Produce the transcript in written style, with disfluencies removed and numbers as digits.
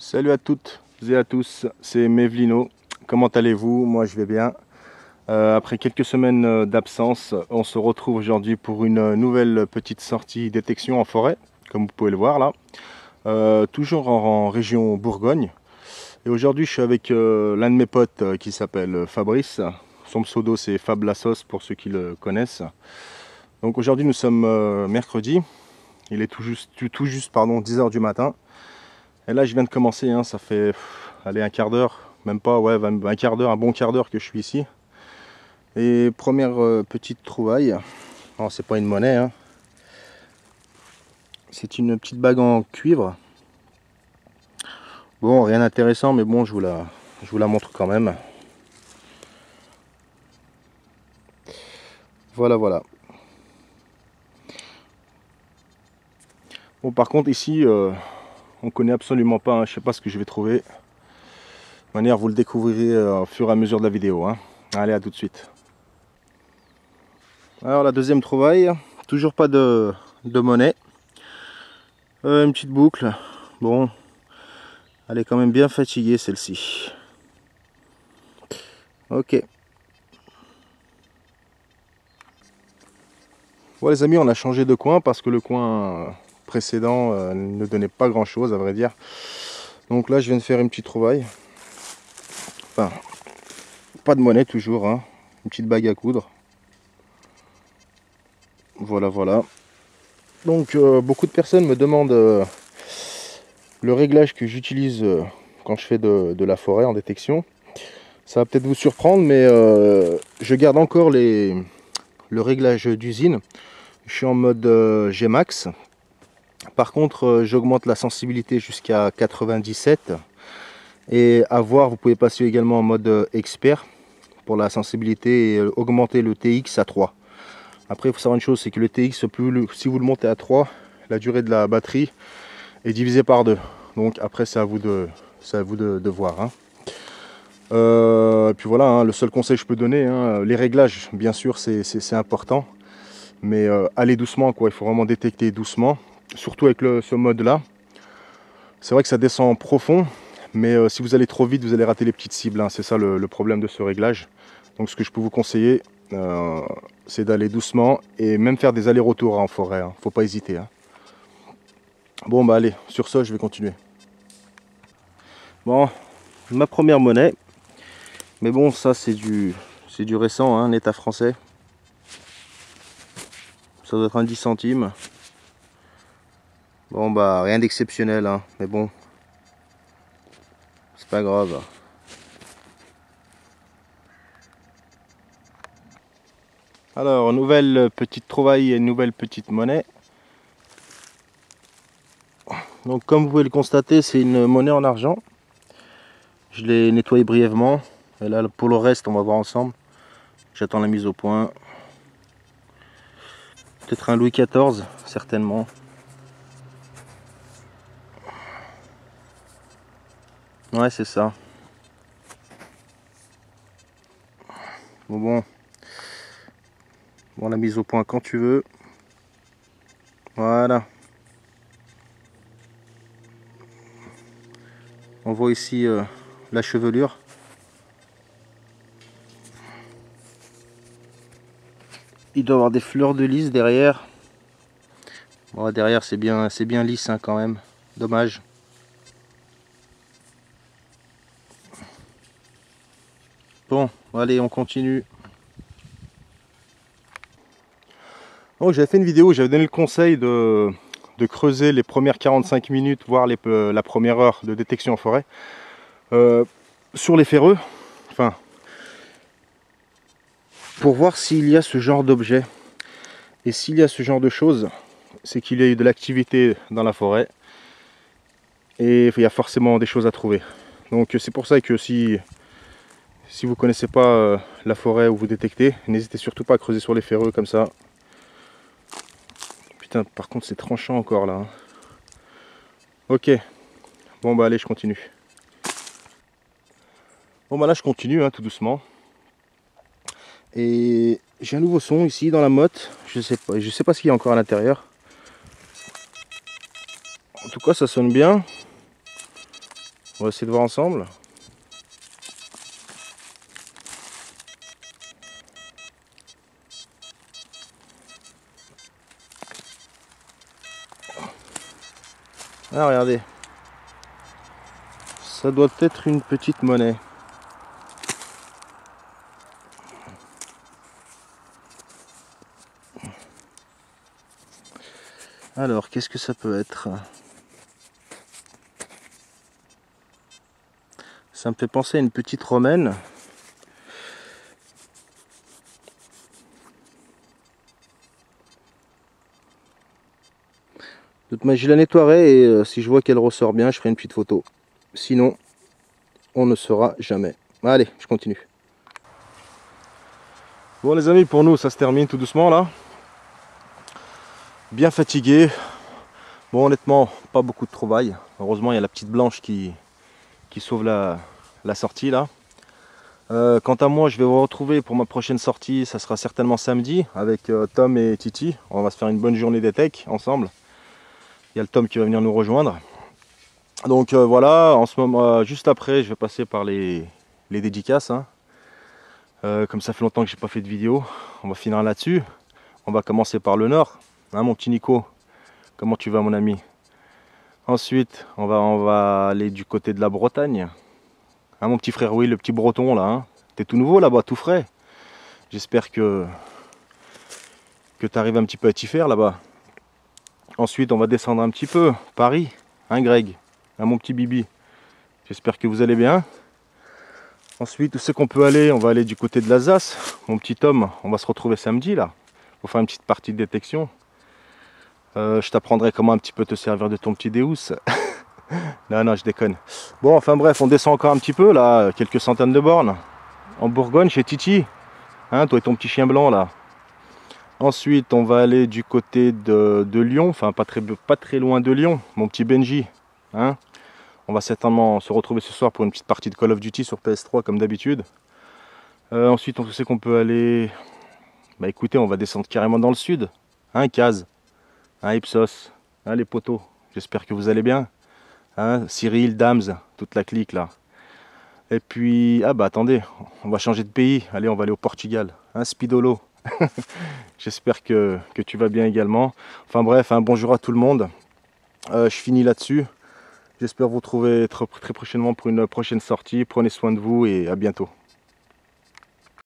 Salut à toutes et à tous, c'est Mevlino. Comment allez-vous? Moi je vais bien. Après quelques semaines d'absence, on se retrouve aujourd'hui pour une nouvelle petite sortie détection en forêt, comme vous pouvez le voir là. Toujours en région Bourgogne. Et aujourd'hui je suis avec l'un de mes potes qui s'appelle Fabrice. Son pseudo c'est Fab la sauce pour ceux qui le connaissent. Donc aujourd'hui nous sommes mercredi. Il est tout juste 10 h du matin. Et là, je viens de commencer, hein, ça fait allez, un quart d'heure, même pas, ouais, un quart d'heure, un bon quart d'heure que je suis ici. Et première petite trouvaille, alors c'est pas une monnaie, hein. C'est une petite bague en cuivre. Bon, rien d'intéressant, mais bon, je vous la montre quand même. Voilà, voilà. Bon, par contre, ici, on connaît absolument pas, hein, je sais pas ce que je vais trouver. De toute manière, vous le découvrirez au fur et à mesure de la vidéo, hein. Allez, à tout de suite. Alors la deuxième trouvaille, toujours pas de monnaie. Une petite boucle. Bon, elle est quand même bien fatiguée celle-ci. Ok. Bon les amis, on a changé de coin parce que le coin précédent ne donnait pas grand chose à vrai dire. Donc là je viens de faire une petite trouvaille. Enfin, pas de monnaie toujours, hein. Une petite bague à coudre. Voilà, voilà. Donc beaucoup de personnes me demandent le réglage que j'utilise quand je fais de la forêt en détection. Ça va peut-être vous surprendre, mais je garde encore le réglage d'usine. Je suis en mode Gmax. Par contre, j'augmente la sensibilité jusqu'à 97. Et à voir, vous pouvez passer également en mode expert pour la sensibilité et augmenter le TX à 3. Après, il faut savoir une chose, c'est que le TX, si vous le montez à 3, la durée de la batterie est divisée par 2. Donc après, c'est à vous de voir, hein. Et puis voilà, hein, le seul conseil que je peux donner, hein, les réglages, bien sûr, c'est important. Mais allez doucement, quoi. Il faut vraiment détecter doucement. Surtout avec ce mode-là. C'est vrai que ça descend profond. Mais si vous allez trop vite, vous allez rater les petites cibles, hein. C'est ça le problème de ce réglage. Donc ce que je peux vous conseiller, c'est d'aller doucement. Et même faire des allers-retours en forêt, hein. Faut pas hésiter, hein. Bon bah allez, sur ce, je vais continuer. Bon, ma première monnaie. Mais bon, ça c'est du récent, hein, un état français. Ça doit être un 10 centimes. Bon bah rien d'exceptionnel, hein, mais bon, c'est pas grave. Alors, nouvelle petite trouvaille et nouvelle petite monnaie. Donc comme vous pouvez le constater, c'est une monnaie en argent. Je l'ai nettoyé brièvement. Et là pour le reste, on va voir ensemble. J'attends la mise au point. Peut-être un Louis XIV, certainement. Ouais, c'est ça. Bon, la mise au point quand tu veux. Voilà. On voit ici la chevelure. Il doit y avoir des fleurs de lys derrière. Bon, derrière c'est bien lisse, hein, quand même. Dommage. Bon, allez, on continue. Donc j'avais fait une vidéo où j'avais donné le conseil de creuser les premières 45 minutes, voire la première heure de détection en forêt, sur les ferreux, enfin, pour voir s'il y a ce genre d'objet. Et s'il y a ce genre de choses, c'est qu'il y a eu de l'activité dans la forêt, et il y a forcément des choses à trouver. Donc c'est pour ça que si vous connaissez pas la forêt où vous détectez, n'hésitez surtout pas à creuser sur les ferreux comme ça. Putain, par contre c'est tranchant encore là, hein. Ok, bon bah allez, je continue. Bon bah là je continue, hein, tout doucement. Et j'ai un nouveau son ici dans la motte. Je sais pas ce qu'il y a encore à l'intérieur. En tout cas ça sonne bien. On va essayer de voir ensemble. Ah, regardez. Ça doit être une petite monnaie. Alors, qu'est-ce que ça peut être? Ça me fait penser à une petite romaine. Mais je la nettoierai et si je vois qu'elle ressort bien, je ferai une petite photo. Sinon, on ne saura jamais. Allez, je continue. Bon les amis, pour nous, ça se termine tout doucement là. Bien fatigué. Bon, honnêtement, pas beaucoup de trouvailles. Heureusement, il y a la petite blanche qui sauve la sortie là. Quant à moi, je vais vous retrouver pour ma prochaine sortie. Ça sera certainement samedi avec Tom et Titi. On va se faire une bonne journée d'ETEC ensemble. Il y a le Tom qui va venir nous rejoindre. Donc voilà, en ce moment, juste après, je vais passer par les dédicaces. Hein. Comme ça fait longtemps que j'ai pas fait de vidéo, on va finir là-dessus. On va commencer par le nord. Hein, mon petit Nico, comment tu vas mon ami? Ensuite, on va aller du côté de la Bretagne. Hein, mon petit frère, oui, le petit breton là. Hein. T'es tout nouveau là-bas, tout frais. J'espère que tu arrives un petit peu à t'y faire là-bas. Ensuite, on va descendre un petit peu. Paris, hein Greg, hein, mon petit Bibi. J'espère que vous allez bien. Ensuite, où c'est qu'on peut aller? On va aller du côté de l'Alsace. Mon petit Tom, on va se retrouver samedi là. Pour faire une petite partie de détection. Je t'apprendrai comment un petit peu te servir de ton petit Deus. Non, je déconne. Bon, enfin bref, on descend encore un petit peu là, quelques centaines de bornes. En Bourgogne, chez Titi. Hein, toi et ton petit chien blanc là. Ensuite, on va aller du côté de Lyon, enfin pas très loin de Lyon, mon petit Benji. Hein. On va certainement se retrouver ce soir pour une petite partie de Call of Duty sur PS3 comme d'habitude. Ensuite, on sait qu'on peut aller... Bah écoutez, on va descendre carrément dans le sud. Hein, Caz, hein, Ipsos, hein, les potos. J'espère que vous allez bien. Hein, Cyril, Dams, toute la clique là. Et puis, ah bah attendez, on va changer de pays. Allez, on va aller au Portugal. Hein, Spidolo. J'espère que tu vas bien également. Enfin bref, un bonjour à tout le monde. Je finis là-dessus. J'espère vous retrouver très prochainement pour une prochaine sortie. Prenez soin de vous et à bientôt.